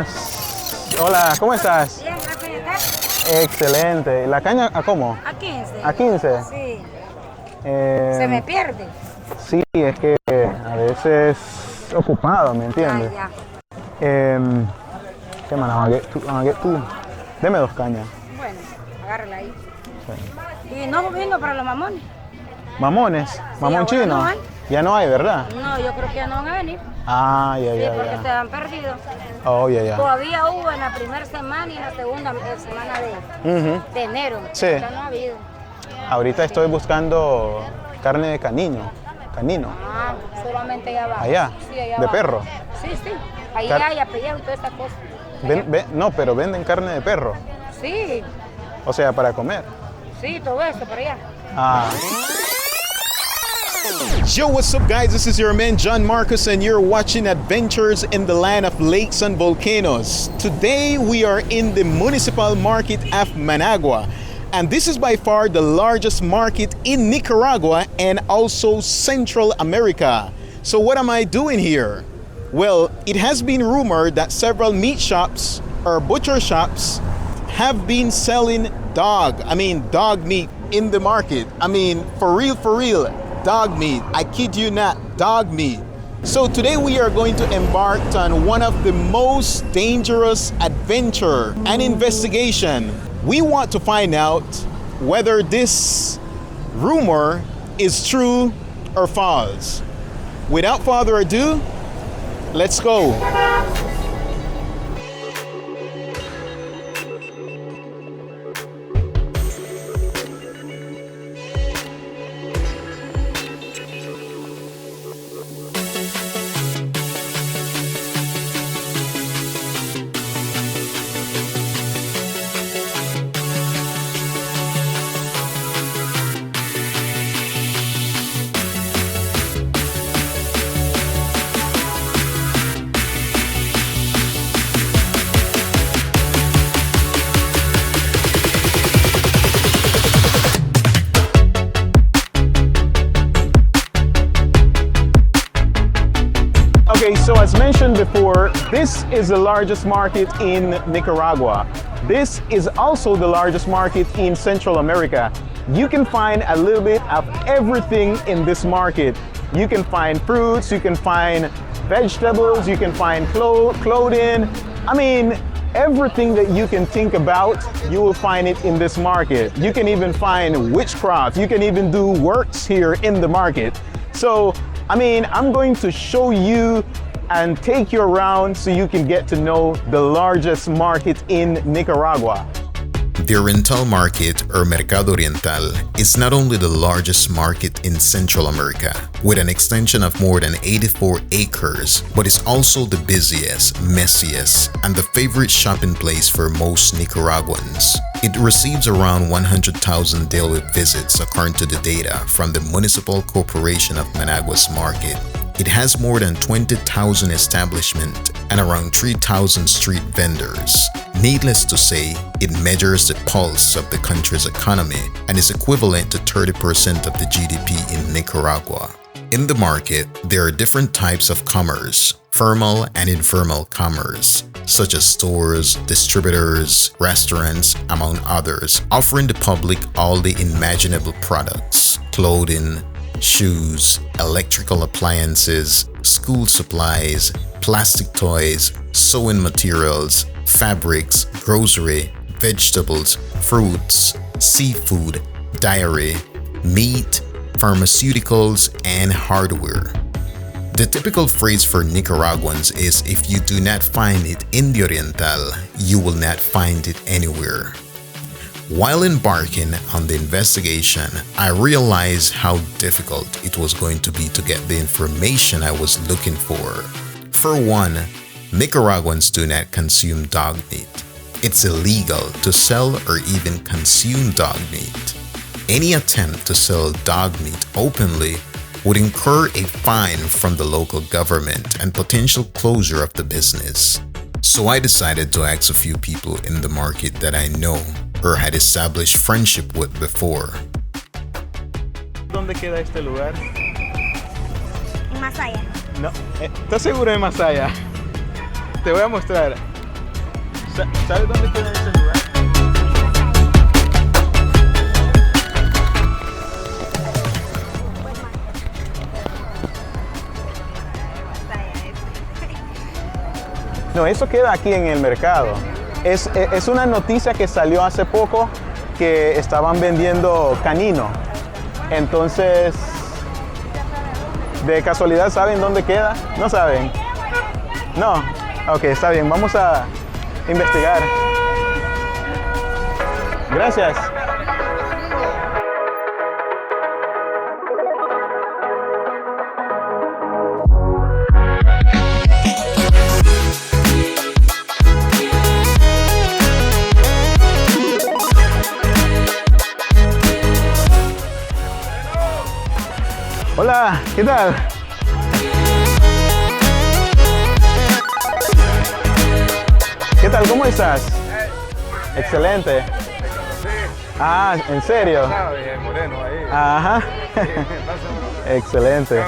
buenas. Hola, ¿cómo estás? Bien, gracias. Excelente. ¿La caña a cómo? A 15. ¿A 15? Sí. Se Eh, me pierde. sí, es que a veces ocupado, ¿me entiendes? Ah, ¿Qué más? Tú. Deme 2 cañas. ya. Bueno, agárrala ahí. Y no vino para los mamones. ¿Mamones? ¿Mamón ahora chino? no hay. Ya no hay, ¿verdad? No, yo creo que ya no van a venir. Ah, ya, Sí, ya, porque se ya. han perdido. Oh, ya. Todavía hubo en la primera semana y en la segunda semana Ujú. de enero. Sí. Ya no ha habido. Ahorita estoy buscando carne de canino. Ah, solamente allá abajo. Allá, Sí, allá de abajo. perro. Sí, sí. Ahí Car- hay apellido y toda esta cosa. No, pero venden carne de perro. Sí, O sea, para comer. sí, todo esto por allá. Ah. Yo, what's up, guys? This is your man John Marcus, and you're watching Adventures in the Land of Lakes and Volcanoes. Today, we are in the municipal market of Managua, and this is by far the largest market in Nicaragua and also Central America. So, what am I doing here? Well, it has been rumored that several meat shops or butcher shops have been selling dog meat in the market. I mean, for real, dog meat. I kid you not, dog meat. So today we are going to embark on one of the most dangerous adventure and investigation. We want to find out whether this rumor is true or false. Without further ado, let's go. Okay, so as mentioned before, this is the largest market in Nicaragua. This is also the largest market in Central America. You can find a little bit of everything in this market. You can find fruits, you can find vegetables, you can find clothing. I mean, everything that you can think about, you will find it in this market. You can even find witchcraft. You can even do works here in the market. So, I mean, I'm going to show you and take you around so you can get to know the largest market in Nicaragua. The Oriental Market, or Mercado Oriental, is not only the largest market in Central America, with an extension of more than 84 acres, but is also the busiest, messiest, and the favorite shopping place for most Nicaraguans. It receives around 100,000 daily visits according to the data from the Municipal Corporation of Managua's market. It has more than 20,000 establishments and around 3,000 street vendors. Needless to say, it measures the pulse of the country's economy and is equivalent to 30% of the GDP in Nicaragua. In the market, there are different types of commerce, formal and informal commerce, such as stores, distributors, restaurants, among others, offering the public all the imaginable products, clothing, shoes, electrical appliances, school supplies, plastic toys, sewing materials, fabrics, grocery, vegetables, fruits, seafood, dairy, meat, pharmaceuticals, and hardware. The typical phrase for Nicaraguans is, if you do not find it in the Oriental, you will not find it anywhere. While embarking on the investigation, I realized how difficult it was going to be to get the information I was looking for. For one, Nicaraguans do not consume dog meat. It's illegal to sell or even consume dog meat. Any attempt to sell dog meat openly would incur a fine from the local government and potential closure of the business. So I decided to ask a few people in the market that I know or had established friendship with before. ¿Dónde queda este lugar? En Masaya. No, ¿estás seguro de Masaya? Te voy a mostrar. ¿Sabes dónde queda ese lugar? No, eso queda aquí en el mercado. Es una noticia que salió hace poco que estaban vendiendo canino. Entonces, ¿de casualidad saben dónde queda? ¿No saben? No. Ok, está bien. Vamos a investigar. Gracias. Hola, ¿qué tal? ¿Qué tal? ¿Cómo estás? Excelente. Ah, ¿en serio? Moreno ahí. Ajá. Excelente.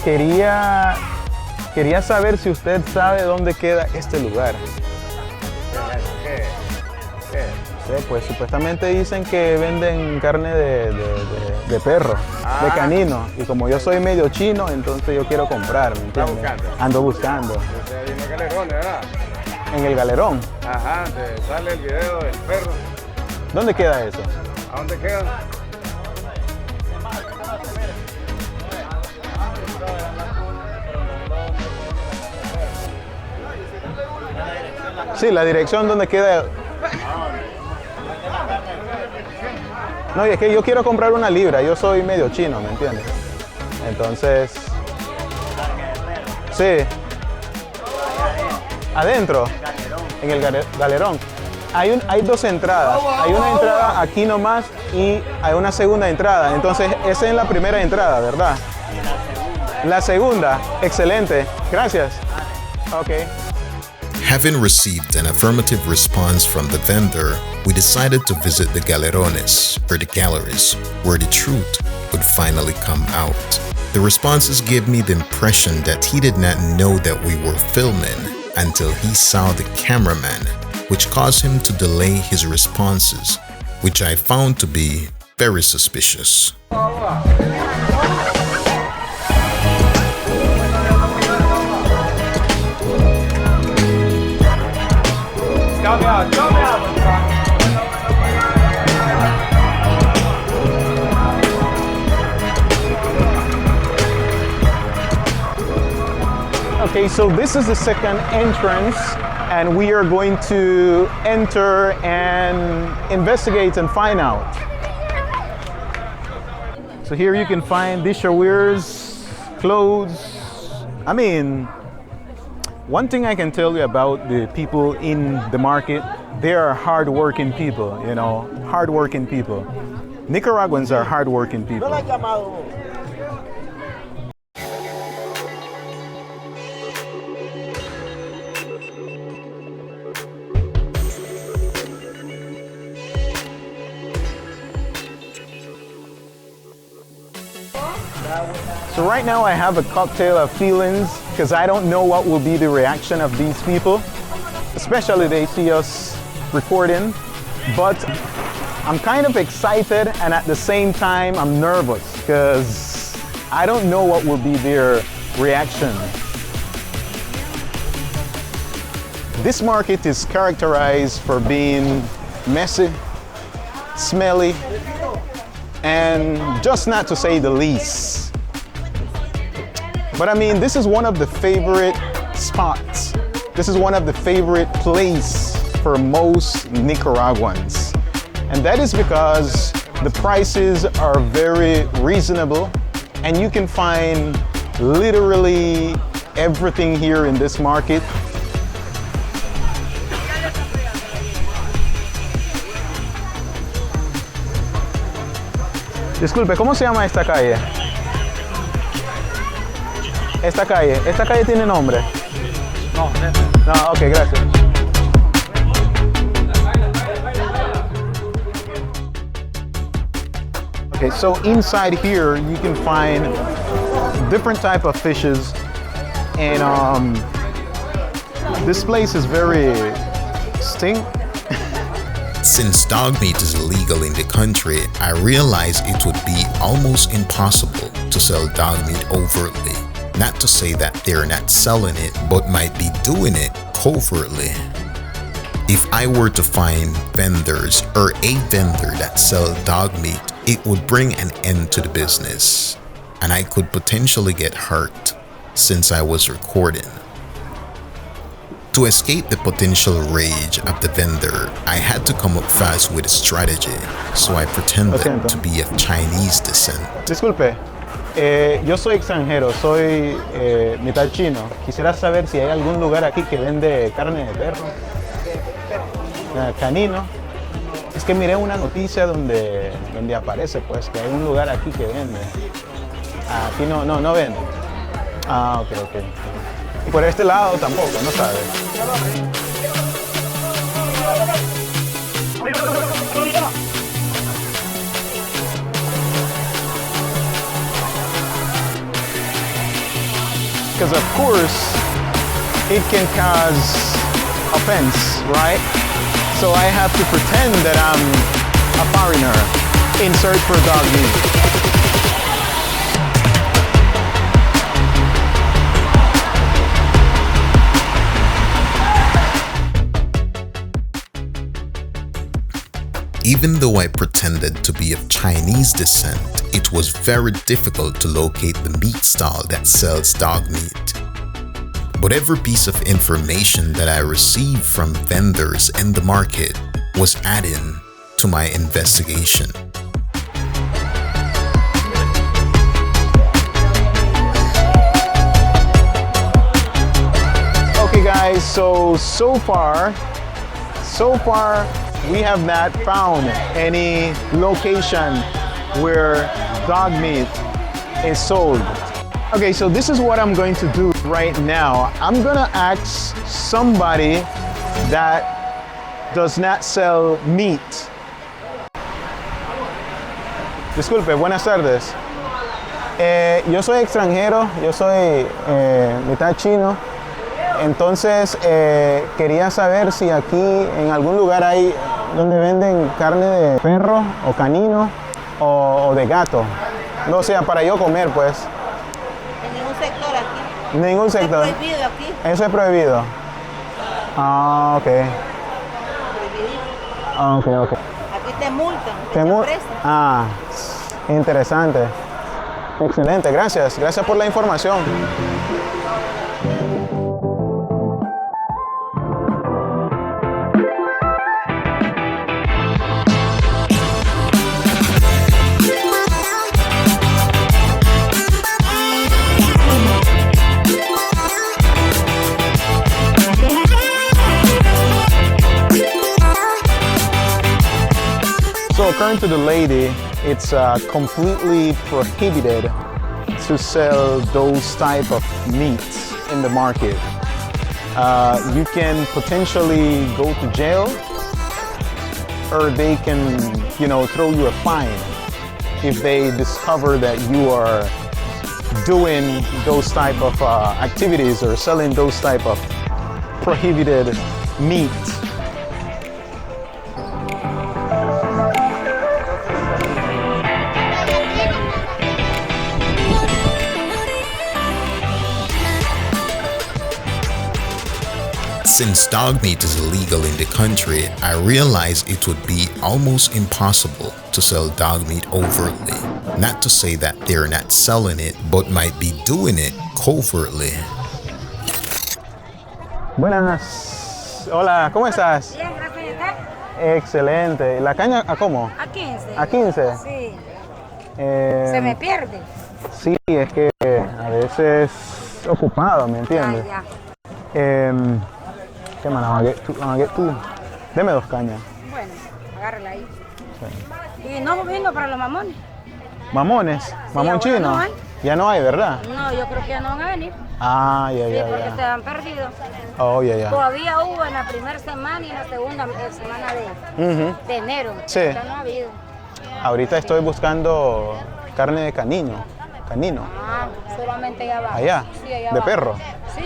Quería saber si usted sabe dónde queda este lugar. Sí, pues supuestamente dicen que venden carne de perro, de canino. Y como yo soy medio chino, entonces yo quiero comprar, ¿me entiendes? Ando buscando. Ahí en el galerón, ¿verdad? En el galerón. Ajá, te sale el video del perro. ¿Dónde queda eso? ¿A dónde queda? Sí, la dirección donde queda. No, y es que yo quiero comprar una libra, yo soy medio chino, ¿me entiendes? Entonces, sí. Adentro, en el galerón. Hay dos entradas. Hay una entrada aquí nomás y hay una segunda entrada. Entonces, esa es la primera entrada, ¿verdad? La segunda, excelente. Gracias. Ok. Having received an affirmative response from the vendor, we decided to visit the galerones, or the galleries, where the truth would finally come out. The responses gave me the impression that he did not know that we were filming until he saw the cameraman, which caused him to delay his responses, which I found to be very suspicious. Okay, so this is the second entrance, and we are going to enter and investigate and find out. So here you can find dishwares, clothes. I mean, one thing I can tell you about the people in the market, they are hardworking people, you know, hardworking people. Nicaraguans are hardworking people. So right now I have a cocktail of feelings because I don't know what will be the reaction of these people, especially they see us recording, but I'm kind of excited and at the same time I'm nervous because I don't know what will be their reaction. This market is characterized for being messy, smelly, and just not to say the least. But I mean, this is one of the favorite spots. This is one of the favorite places for most Nicaraguans. And that is because the prices are very reasonable and you can find literally everything here in this market. Disculpe, ¿cómo se llama esta calle? Esta calle tiene nombre. No, ok, gracias. Okay, so inside here you can find different type of fishes, and This place is very stink. Since dog meat is illegal in the country, I realized it would be almost impossible to sell dog meat overtly. Not to say that they're not selling it, but might be doing it covertly. If I were to find vendors or a vendor that sell dog meat, it would bring an end to the business, and I could potentially get hurt since I was recording. To escape the potential rage of the vendor, I had to come up fast with a strategy, so I pretended to be of Chinese descent. Disculpe, yo soy extranjero, soy mitad chino. Quisiera saber si hay algún lugar aquí que vende carne de perro, canino. Es que miré una noticia donde aparece pues que hay un lugar aquí que vende. Aquí no vende. Ah, ok. Y por este lado tampoco, no sabe. Because of course, it can cause offense, right? So I have to pretend that I'm a foreigner in search for dog meat. Even though I pretended to be of Chinese descent, it was very difficult to locate the meat stall that sells dog meat. But every piece of information that I received from vendors in the market was adding to my investigation. Okay guys, so far we have not found any location where dog meat is sold. Okay, so this is what I'm going to do right now. I'm gonna ask somebody that does not sell meat. Disculpe, buenas tardes. Yo soy extranjero, yo soy mitad chino. Entonces quería saber si aquí en algún lugar hay donde venden carne de perro o canino o de gato. No sea para yo comer pues. En ningún sector aquí. Ningún sector. Es prohibido aquí. Eso es prohibido. Ah, ok. Ok. Aquí te multan. Te Ah, interesante. Excelente, gracias. Gracias por la información. So according to the lady, it's completely prohibited to sell those type of meats in the market. You can potentially go to jail, or they can, throw you a fine if they discover that you are doing those type of activities or selling those type of prohibited meat. Since dog meat is illegal in the country, I realized it would be almost impossible to sell dog meat overtly. Not to say that they're not selling it, but might be doing it covertly. Buenas. Hola, ¿cómo estás? Bien, gracias. ¿Y usted? Excelente. ¿La caña a cómo? A 15. ¿A 15? Sí. Se Eh, me pierde. Sí, es que a veces ocupado, ¿me entiendes? Ya. ¿Qué más? Tú. Deme 2 cañas. Bueno, agárrala ahí. Y no vino para los mamones. ¿Mamones? ¿Mamón ahora chino? no hay. Ya no hay, ¿verdad? No, yo creo que ya no van a venir. Ah, ya, Sí, porque se ya. han perdido. Oh, ya. Todavía hubo en la primera semana y en la segunda semana de enero. Sí. Ya no ha habido. Ahorita estoy buscando carne de canino. Ah, solamente allá abajo. Allá, Sí, allá de abajo. perro. Sí.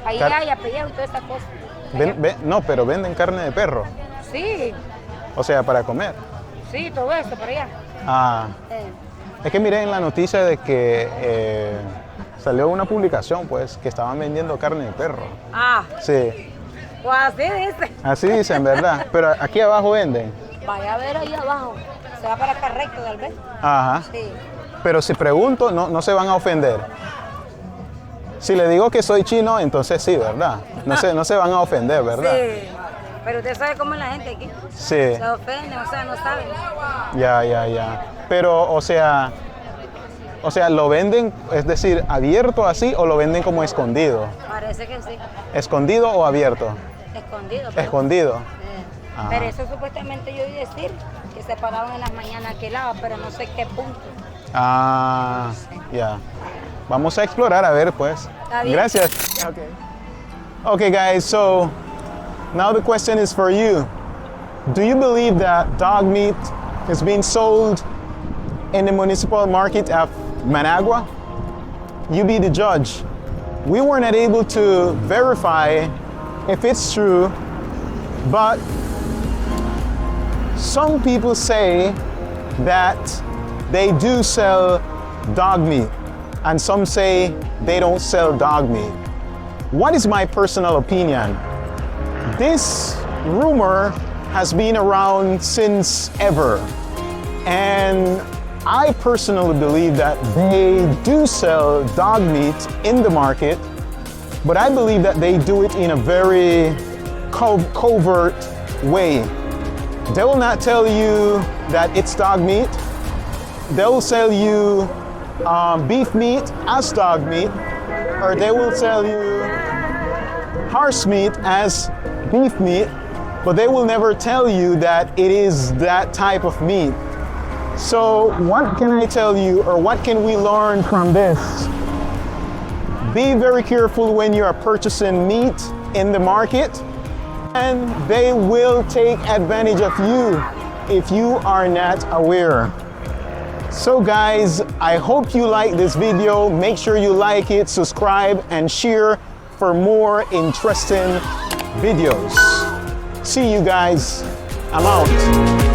Allá y apellido y todas esas cosas. No, pero venden carne de perro. Sí, O sea, para comer. sí, todo eso para allá. Ah, es que miré en la noticia de que salió una publicación, pues, que estaban vendiendo carne de perro. Ah, Sí, pues así dice. así dicen, ¿verdad? Pero aquí abajo venden. Vaya a ver ahí abajo. Se va para acá recto, tal vez. Ajá. Sí. Pero si pregunto, no se van a ofender. Si le digo que soy chino, entonces sí, ¿verdad? No se van a ofender, ¿verdad? Sí. Pero usted sabe cómo es la gente aquí. Sí. Se ofenden, o sea, no saben. Ya. Pero, o sea, ¿lo venden, es decir, abierto así o lo venden como escondido? Parece que sí. ¿Escondido o abierto? Escondido. pero- Escondido. Ah. Pero eso supuestamente yo oí decir que se paraban en las mañanas que lava, pero no sé qué punto. Ah, ya. Vamos a explorar a ver, pues. Está bien. Gracias. Okay, guys, so now the question is for you. Do you believe that dog meat is being sold in the municipal market of Managua? You be the judge. We were not able to verify if it's true, but some people say that they do sell dog meat, and some say they don't sell dog meat. What is my personal opinion? This rumor has been around since ever, and I personally believe that they do sell dog meat in the market, but I believe that they do it in a very covert way. They will not tell you that it's dog meat. They'll sell you beef meat as dog meat, or they will sell you horse meat as beef meat, but they will never tell you that it is that type of meat. So what can I tell you, or what can we learn from this? Be very careful when you are purchasing meat in the market, and they will take advantage of you if you are not aware. So guys, I hope you like this video. Make sure you like it, subscribe, and share for more interesting videos. See you guys. I'm out.